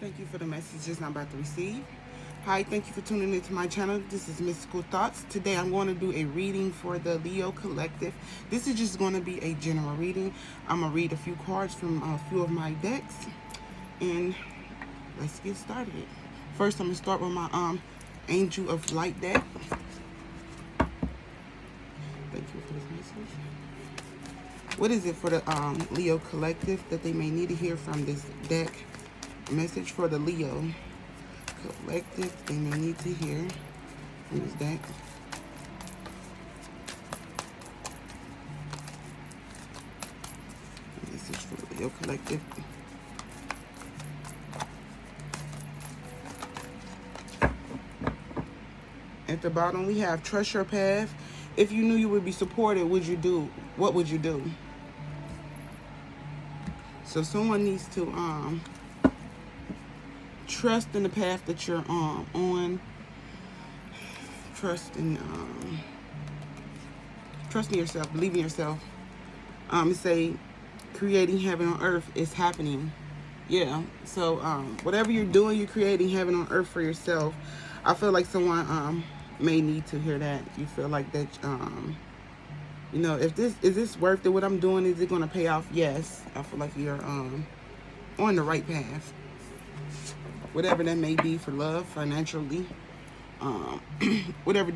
Thank you for the messages I'm about to receive. Hi, thank you for tuning into my channel. This is Mystical Thoughts. Today I'm going to do a reading for the Leo Collective. This is just going to be a general reading. I'm going to read a few cards from a few of my decks. And let's get started. First, I'm going to start with my Angel of Light deck. Thank you for this message. What is it for the Leo Collective that they may need to hear from this deck? Message for the Leo Collective they may need to hear from this deck. Message for the Leo Collective. At the bottom we have trust your path. If you knew you would be supported, what would you do? So someone needs to trust in the path that you're on. Trust in yourself, believe in yourself. Say creating heaven on earth is happening. Yeah. So whatever you're doing, you're creating heaven on earth for yourself. I feel like someone may need to hear that. You feel like that you know, if is this worth it? What I'm doing, is it going to pay off? Yes. I feel like you're on the right path. Whatever that may be, for love, financially, whatever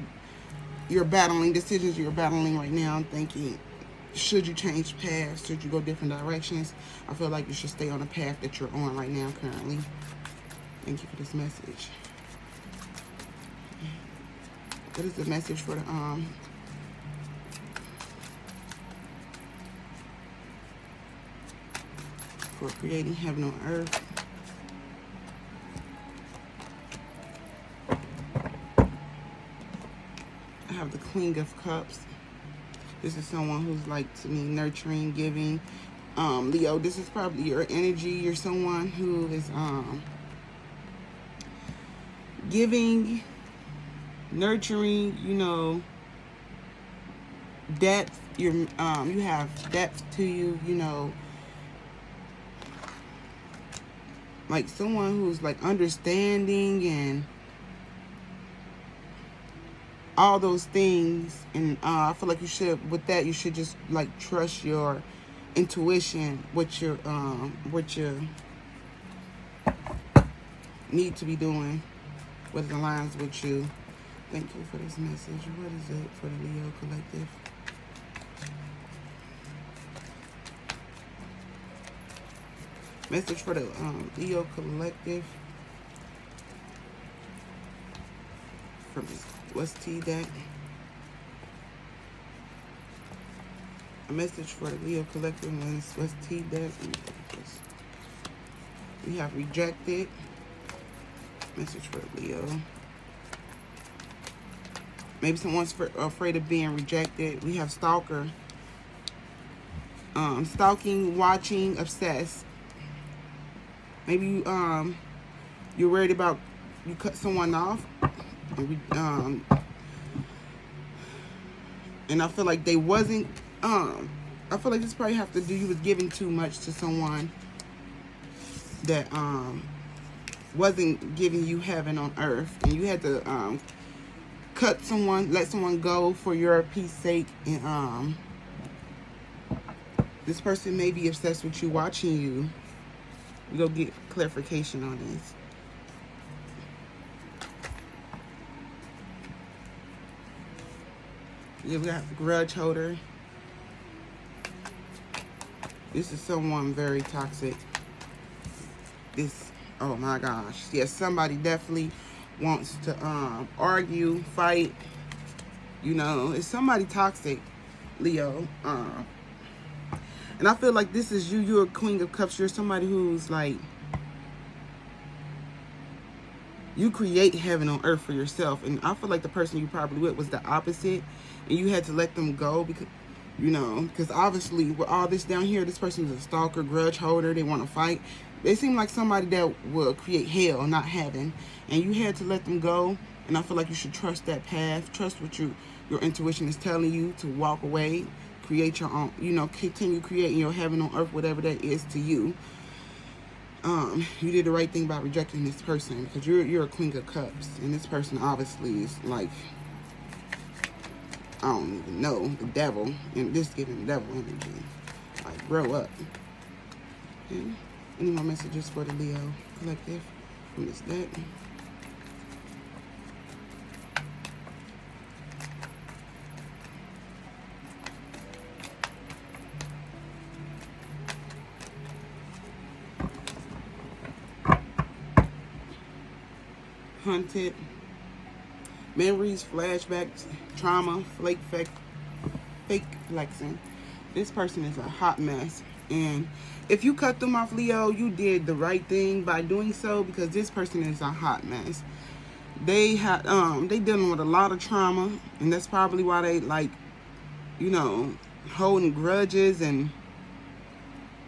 you're battling, decisions you're battling right now, I'm thinking, should you change paths? Should you go different directions? I feel like you should stay on the path that you're on right now, currently. Thank you for this message. What is the message for the for creating heaven on earth? I have the Queen of Cups. This is someone who's like, to me, nurturing, giving. Leo, this is probably your energy. You're someone who is giving, nurturing, you know, depth. You have depth to you, you know, like someone who's like understanding and all those things. And I feel like you should, with that, you should just like trust your intuition, what you need to be doing, what aligns with you. Thank you for this message. What is it for the Leo Collective? Message for the Leo Collective from this West T deck. A message for the Leo Collective on this West T deck. We have rejected. Message for the Leo. Maybe someone's afraid of being rejected. We have stalker. Stalking, watching, obsessed. Maybe you're worried about you cut someone off. And I feel like they wasn't. I feel like this probably have to do. You was giving too much to someone that wasn't giving you heaven on earth, and you had to cut someone, let someone go for your peace sake. And this person may be obsessed with you, watching you. We go get clarification on this. Yeah, we got grudge holder. This is someone very toxic. This, oh my gosh. Yes, somebody definitely wants to argue, fight. You know, it's somebody toxic, Leo. And I feel like this is you. You're a Queen of Cups. You're somebody who's like, you create heaven on earth for yourself. And I feel like the person you probably with was the opposite. And you had to let them go because, you know, because obviously with all this down here, this person is a stalker, grudge holder. They want to fight. They seem like somebody that will create hell, not heaven. And you had to let them go. And I feel like you should trust that path. Trust what your intuition is telling you to walk away. Create your own, you know, continue creating your heaven on earth, whatever that is to you. you did the right thing by rejecting this person, because you're a Queen of Cups, and this person obviously is like, I don't even know, the devil, and this giving the devil energy. Like, grow up. Okay. Any more messages for the Leo collective from this deck? Hunted. Memories, flashbacks, trauma, fake flexing. This person is a hot mess. And if you cut them off, Leo, you did the right thing by doing so, because this person is a hot mess. They dealing with a lot of trauma, and that's probably why they, like, you know, holding grudges and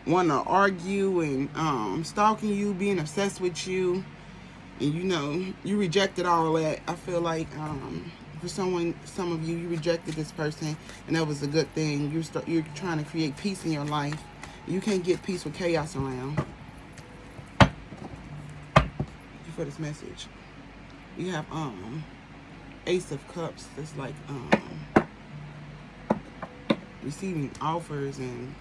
want to argue and stalking you, being obsessed with you. And you know, you rejected all that. I feel like for some of you, you rejected this person, and that was a good thing. You're trying to create peace in your life. You can't get peace with chaos around. Thank you for this message. You have Ace of Cups. That's like receiving offers and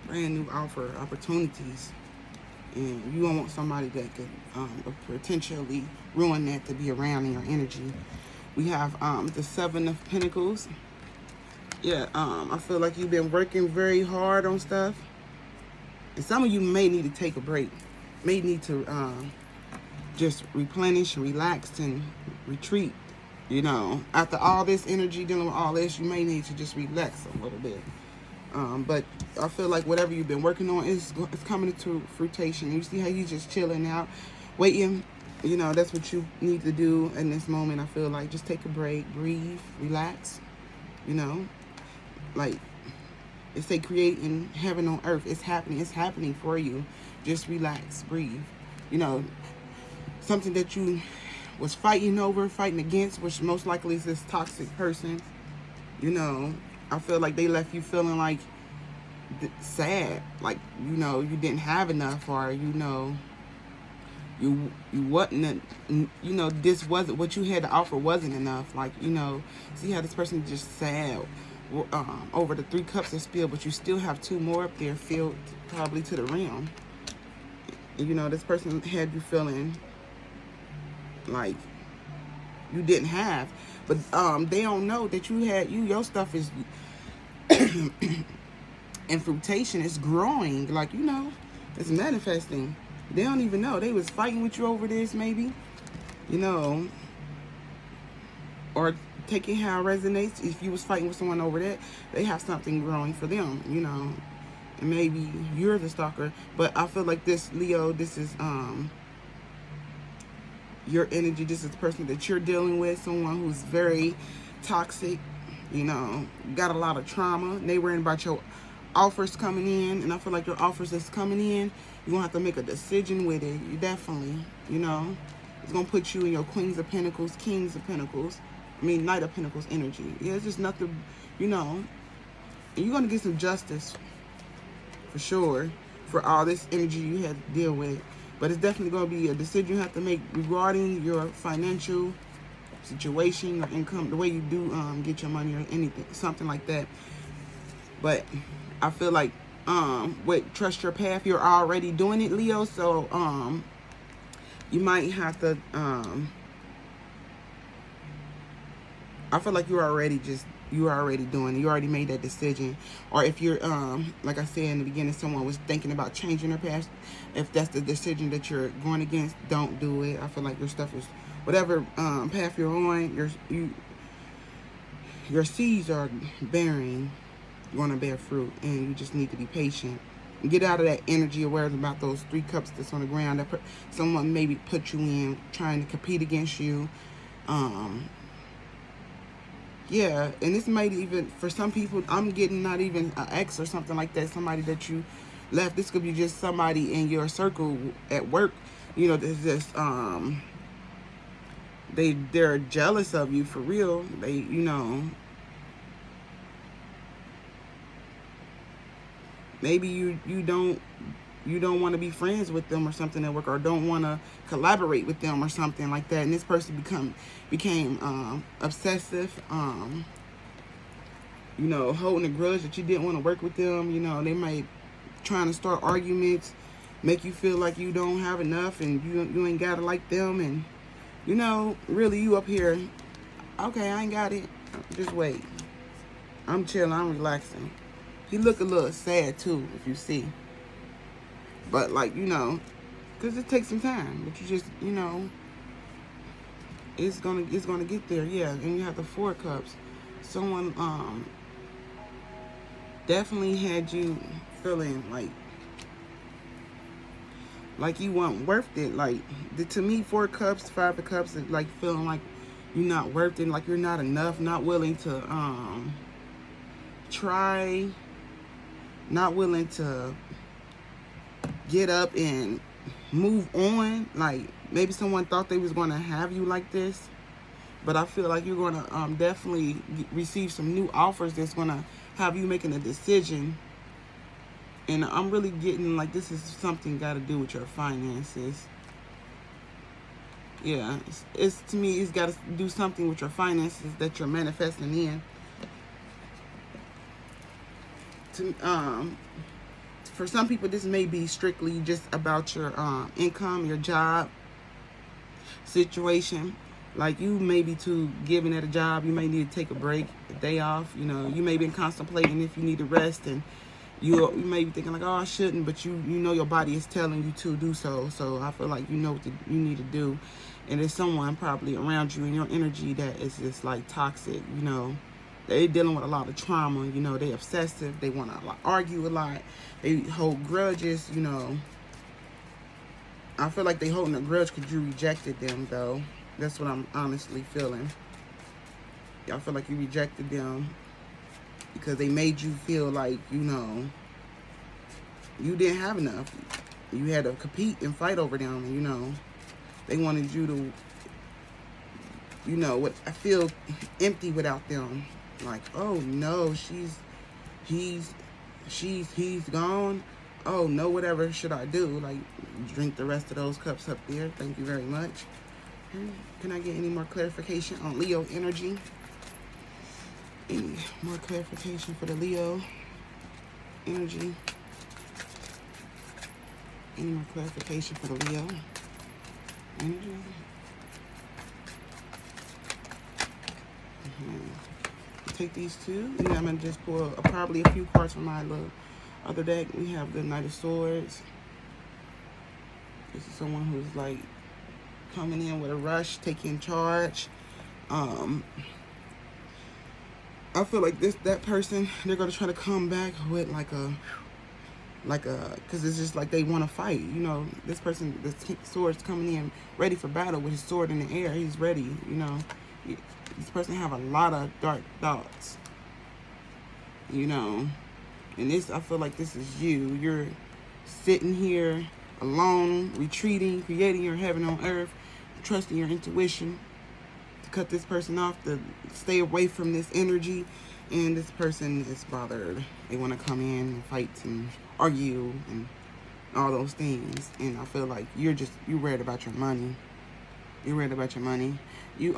brand new opportunities. And you don't want somebody that could potentially ruin that to be around in your energy. We have the Seven of Pentacles. Yeah, I feel like you've been working very hard on stuff. And some of you may need to take a break. May need to just replenish, relax, and retreat. You know, after all this energy, dealing with all this, you may need to just relax a little bit. But I feel like whatever you've been working on is coming to fruition. You see how he's just chilling out, waiting. You know, that's what you need to do in this moment. I feel like just take a break, breathe, relax. You know, like they say, creating heaven on earth. It's happening. It's happening for you. Just relax, breathe. You know, something that you was fighting against, which most likely is this toxic person. You know, I feel like they left you feeling like sad, like, you know, you didn't have enough, or, you know, you wasn't, you know, this wasn't what you had to offer, wasn't enough. Like, you know, see how this person just sad over the 3 cups of spill, but you still have 2 more up there filled probably to the rim. And, you know, this person had you feeling like you didn't have, but they don't know that your stuff is and fruitation is growing, like, you know, it's manifesting. They don't even know. They was fighting with you over this, maybe, you know, or taking how it resonates. If you was fighting with someone over that, they have something growing for them, you know, and maybe you're the stalker. But I feel like this, Leo, this is your energy. This is the person that you're dealing with, someone who's very toxic, you know, got a lot of trauma. And they worrying about your offers coming in, and I feel like your offers that's coming in, you're gonna have to make a decision with it. You definitely, you know, it's gonna put you in your Queens of Pentacles, Kings of Pentacles, Knight of Pentacles energy. Yeah, it's just nothing, you know, and you're gonna get some justice for sure for all this energy you had to deal with. But it's definitely gonna be a decision you have to make regarding your financial situation or income, the way you do get your money or anything, something like that. But I feel like with Trust Your Path, you're already doing it, Leo. So you might have to I feel like you're already doing it. You already made that decision. Or if you're like I said in the beginning, someone was thinking about changing their path, if that's the decision that you're going against, don't do it. I feel like your stuff is, whatever path you're on, your seeds are bearing, going to bear fruit, and you just need to be patient. Get out of that energy of worries about those 3 cups that's on the ground that someone maybe put you in, trying to compete against you. Yeah, and this might even, for some people, I'm getting not even an ex or something like that, somebody that you left. This could be just somebody in your circle at work, you know, there's just, they're jealous of you for real. They, you know, Maybe you don't want to be friends with them or something at work, or don't want to collaborate with them or something like that. And this person became obsessive, holding a grudge that you didn't want to work with them. They might trying to start arguments, make you feel like you don't have enough and you ain't got it like them. And, really you up here, okay, I ain't got it. Just wait. I'm chilling, I'm relaxing. He look a little sad too, if you see. But because it takes some time. But you just, it's gonna get there, yeah. And you have the 4 cups. Someone definitely had you feeling like you weren't worth it. To me, 4 cups, 5 of cups is like feeling like you're not worth it, like you're not enough, not willing to try, not willing to get up and move on. Like maybe someone thought they was going to have you like this, but I feel like you're going to definitely receive some new offers that's going to have you making a decision. And I'm really getting like this is something got to do with your finances. Yeah, it's to me, it's got to do something with your finances that you're manifesting in. For some people, this may be strictly just about your income, your job situation. Like you may be too given at a job. You may need to take a break, a day off. You may be contemplating if you need to rest, and you may be thinking like, oh, I shouldn't, but you know your body is telling you to do so. So I feel like you know what you need to do, and there's someone probably around you in your energy that is just like toxic. They dealing with a lot of trauma. They obsessive. They want to argue a lot. They hold grudges. I feel like they holding a grudge because you rejected them, though. That's what I'm honestly feeling. I feel like you rejected them because they made you feel like, you didn't have enough. You had to compete and fight over them. And, they wanted you to, what I feel empty without them. Like, oh no, he's gone. Oh no, whatever should I do? Like, drink the rest of those cups up there. Thank you very much. Can I get any more clarification on Leo energy? Any more clarification for the Leo energy? Any more clarification for the Leo energy? Take these 2. I'm gonna just pull probably a few cards from my little other deck. We have the Knight of Swords. This is someone who's like coming in with a rush, taking charge. I feel like that person, they're gonna try to come back with because it's just like they want to fight. This person, the sword's coming in ready for battle with his sword in the air. He's ready. This person have a lot of dark thoughts, and this, I feel like this is you. You're sitting here alone, retreating, creating your heaven on earth, trusting your intuition to cut this person off, to stay away from this energy. And this person is bothered. They want to come in and fight and argue and all those things. And I feel like you're worried about your money. You're worried about your money. You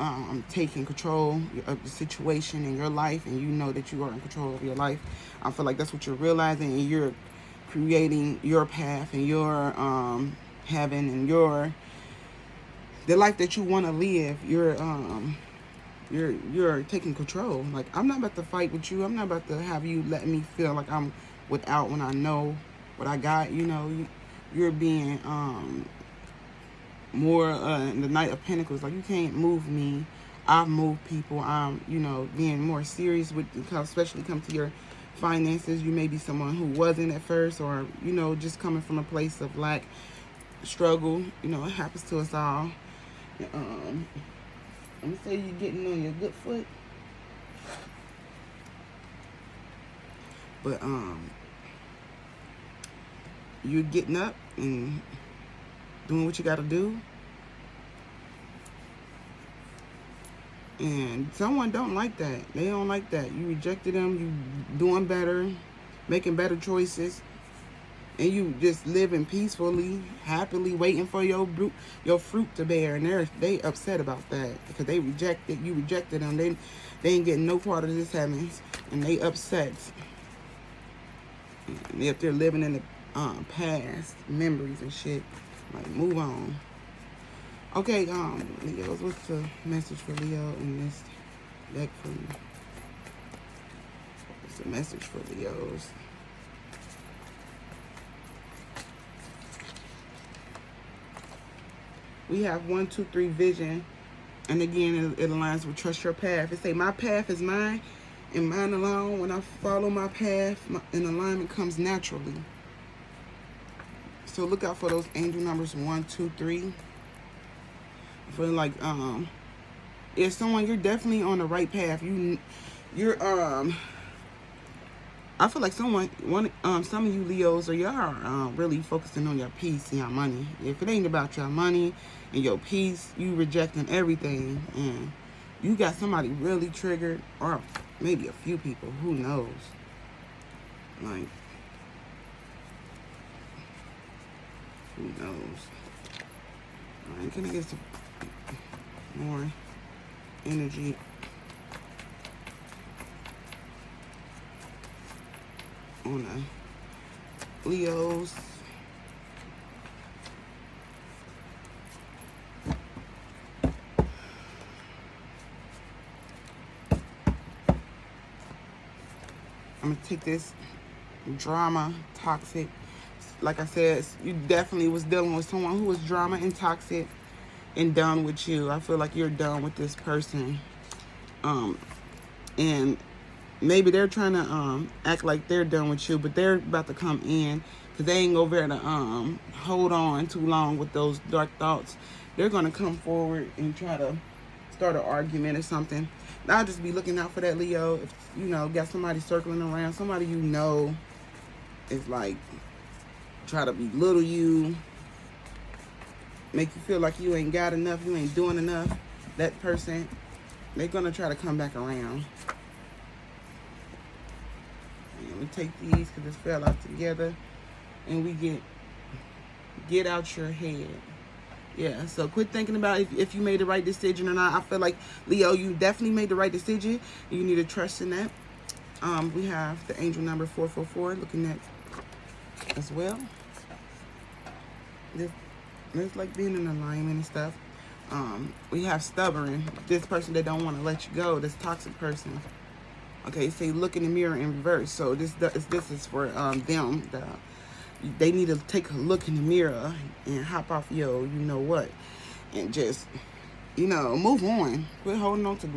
taking control of the situation in your life, and you know that you are in control of your life. I feel like that's what you're realizing, and you're creating your path and your heaven and the life that you want to live. You're taking control. Like, I'm not about to fight with you. I'm not about to have you let me feel like I'm without when I know what I got. You're being more in the Knight of Pentacles. Like, you can't move me. I've moved people. I'm, being more serious with, especially come to your finances. You may be someone who wasn't at first, or, just coming from a place of lack, struggle. It happens to us all. I'm gonna say you're getting on your good foot. But, you're getting up and doing what you got to do. And someone don't like that. They don't like that. You rejected them. You doing better, making better choices. and you just living peacefully, happily, waiting for your fruit to bear, and they upset about that because you rejected them. They ain't getting no part of this happiness, and they upset. And if they're living in the past memories and shit, like move on. Okay, Leos, what's the message for Leo in this deck for you? What's the message for Leos? We have 1, 2, 3 vision. And again, it aligns with trust your path. It say, my path is mine and mine alone. When I follow my path, an alignment comes naturally. So look out for those angel numbers 1, 2, 3. I feel like if someone, you're definitely on the right path. I feel like some of you Leos are y'all really focusing on your peace and your money. If it ain't about your money and your peace, you rejecting everything, and you got somebody really triggered, or maybe a few people. Who knows? Like, who knows? All right, can I get some more energy? On the Leos. I'm gonna take this drama, toxic. Like I said, you definitely was dealing with someone who was drama and toxic and done with you. I feel like you're done with this person. And maybe they're trying to act like they're done with you, but they're about to come in because they ain't over there to hold on too long with those dark thoughts. They're going to come forward and try to start an argument or something. And I'll just be looking out for that, Leo. If you know, got somebody circling around, somebody you know is like try to belittle you, make you feel like you ain't got enough, you ain't doing enough. That person, they're going to try to come back around. We take these because this fell out together, and we get out your head. Yeah, so quit thinking about if you made the right decision or not. I feel like, Leo, you definitely made the right decision. You need to trust in that. We have the angel number 444 looking at as well. It's like being in alignment and stuff. We have stubborn, this person that don't want to let you go, this toxic person. Okay, say look in the mirror in reverse. So this is for them. They need to take a look in the mirror and hop off you know what, and just move on. Quit holding on to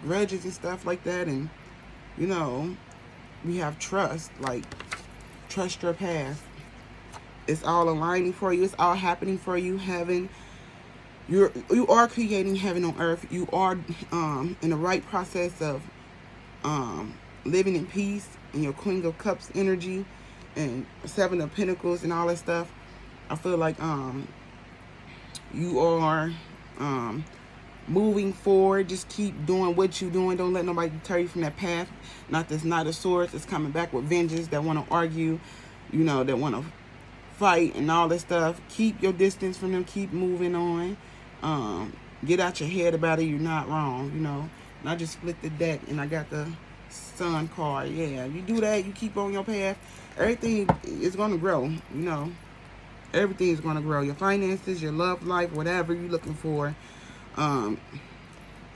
grudges and stuff like that. And we have trust. Like, trust your path. It's all aligning for you. It's all happening for you. Heaven. You are creating heaven on earth. You are in the right process of living in peace, and your Queen of Cups energy and Seven of Pentacles and all that stuff. I feel like you are moving forward. Just keep doing what you're doing. Don't let nobody deter you from that path. Not this Knight of Swords that's coming back with vengeance, that want to argue, that want to fight and all that stuff. Keep your distance from them. Keep moving on. Get out your head about it. You're not wrong, And I just split the deck and I got the Sun card. Yeah, you do that, you keep on your path, everything is going to grow, Everything is going to grow. Your finances, your love life, whatever you're looking for,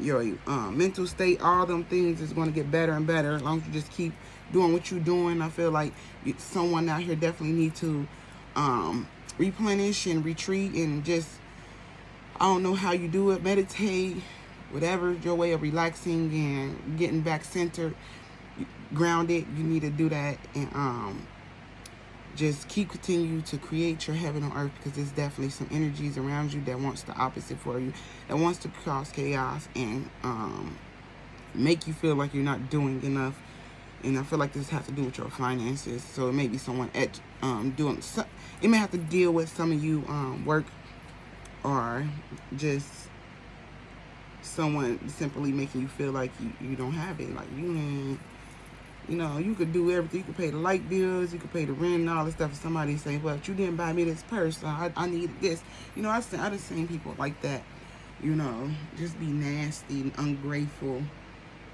your mental state, all them things is going to get better and better as long as you just keep doing what you're doing. I feel like someone out here definitely need to replenish and retreat and just, I don't know how you do it, meditate, whatever your way of relaxing and getting back centered, grounded, you need to do that. And just continue to create your heaven on earth, because there's definitely some energies around you that wants the opposite for you, that wants to cause chaos and make you feel like you're not doing enough. And I feel like this has to do with your finances. So it may be someone doing some, it may have to deal with some of you work, or just someone simply making you feel like you don't have it, like you You know, you could do everything. You could pay the light bills, you could pay the rent and all this stuff. And somebody say, well, you didn't buy me this purse, so I need this. You know, I just seen people like that, you know, just be nasty and ungrateful,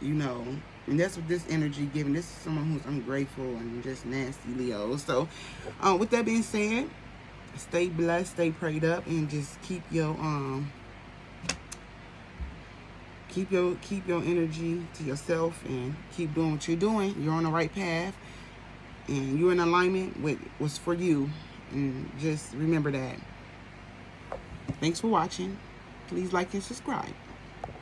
you know. And that's what this energy giving. This is someone who's ungrateful and just nasty, Leo. So, with that being said, stay blessed, stay prayed up, and just keep your energy to yourself and keep doing what you're doing. You're on the right path, and you're in alignment with what's for you. And just remember that. Thanks for watching. Please like and subscribe.